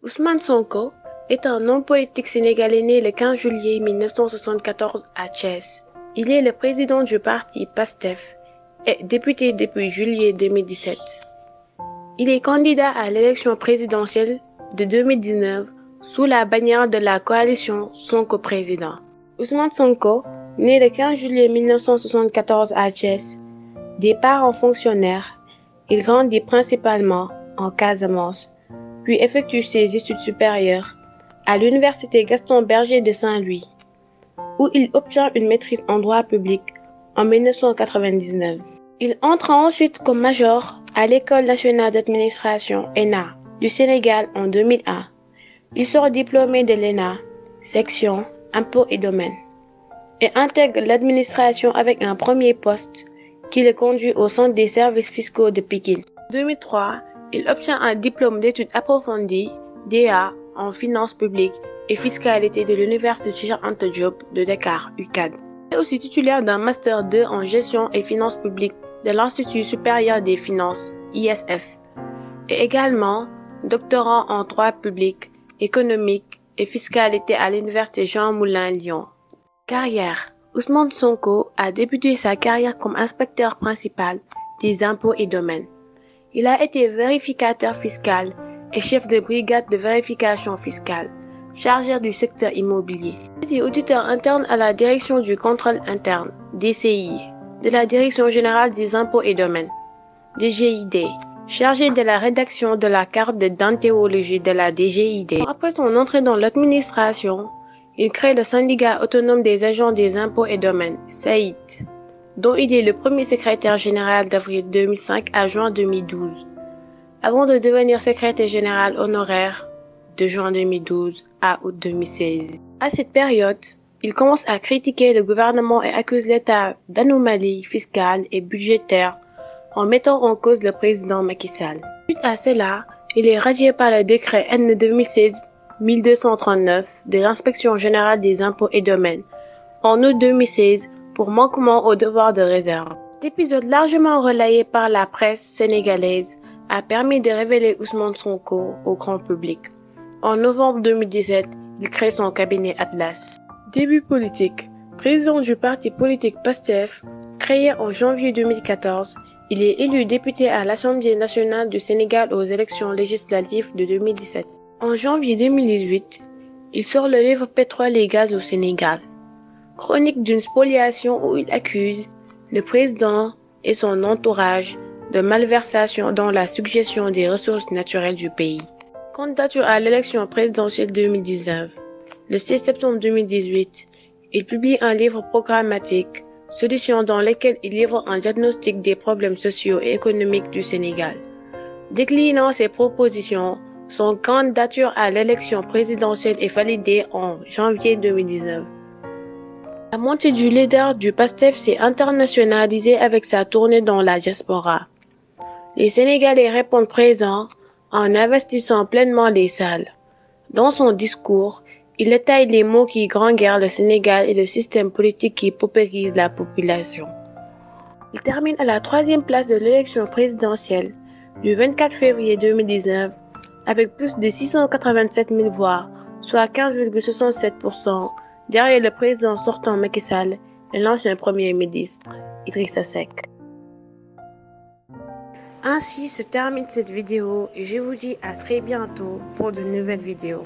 Ousmane Sonko est un homme politique sénégalais né le 15 juillet 1974 à Thiès. Il est le président du parti PASTEF et député depuis juillet 2017. Il est candidat à l'élection présidentielle de 2019 sous la bannière de la coalition Sonko Président. Ousmane Sonko, né le 15 juillet 1974 à Thiès, des parents fonctionnaires, il grandit principalement en Casamance, puis effectue ses études supérieures à l'université Gaston Berger de Saint-Louis, où il obtient une maîtrise en droit public en 1999. Il entre ensuite comme major à l'École nationale d'administration ENA du Sénégal en 2001. Il sort diplômé de l'ENA, section Impôts et Domaines, et intègre l'administration avec un premier poste qui le conduit au Centre des services fiscaux de Pikine. En 2003, il obtient un diplôme d'études approfondies DA en finances publiques et fiscalité de l'Université Cheikh Anta Diop de Dakar, UCAD. Il est aussi titulaire d'un Master 2 en gestion et finances publiques de l'Institut supérieur des finances, ISF, et également doctorant en droit public, économique et fiscalité à l'Université Jean Moulin Lyon. Carrière. Ousmane Sonko a débuté sa carrière comme inspecteur principal des impôts et domaines. Il a été vérificateur fiscal et chef de brigade de vérification fiscale, chargé du secteur immobilier. Il était auditeur interne à la direction du contrôle interne, DCI, de la Direction générale des impôts et domaines, DGID, chargé de la rédaction de la carte de déontologie de la DGID. Après son entrée dans l'administration, il crée le syndicat autonome des agents des impôts et domaines, SAID, dont il est le premier secrétaire général d'avril 2005 à juin 2012, avant de devenir secrétaire général honoraire de juin 2012 à août 2016. À cette période, il commence à critiquer le gouvernement et accuse l'État d'anomalies fiscales et budgétaires en mettant en cause le président Macky Sall. Suite à cela, il est radié par le décret N 2016-1239 de l'Inspection générale des impôts et domaines en août 2016 pour manquement au devoir de réserve. Cet épisode largement relayé par la presse sénégalaise a permis de révéler Ousmane Sonko au grand public. En novembre 2017, il crée son cabinet Atlas. Début politique. Président du parti politique PASTEF, créé en janvier 2014, il est élu député à l'Assemblée nationale du Sénégal aux élections législatives de 2017. En janvier 2018, il sort le livre Pétrole et gaz au Sénégal, chronique d'une spoliation où il accuse le président et son entourage de malversation dans la suggestion des ressources naturelles du pays. Candidature à l'élection présidentielle 2019. Le 6 septembre 2018, il publie un livre programmatique, Solutions, dans lequel il livre un diagnostic des problèmes sociaux et économiques du Sénégal. Déclinant ses propositions, son candidature à l'élection présidentielle est validée en janvier 2019. La montée du leader du PASTEF s'est internationalisée avec sa tournée dans la diaspora. Les Sénégalais répondent présents en investissant pleinement les salles. Dans son discours, il étaye les maux qui grand-guerrent le Sénégal et le système politique qui paupérise la population. Il termine à la 3e place de l'élection présidentielle du 24 février 2019 avec plus de 687 000 voix, soit 15,67%, derrière le président sortant Macky Sall et l'ancien premier ministre Idrissa Seck. Ainsi se termine cette vidéo et je vous dis à très bientôt pour de nouvelles vidéos.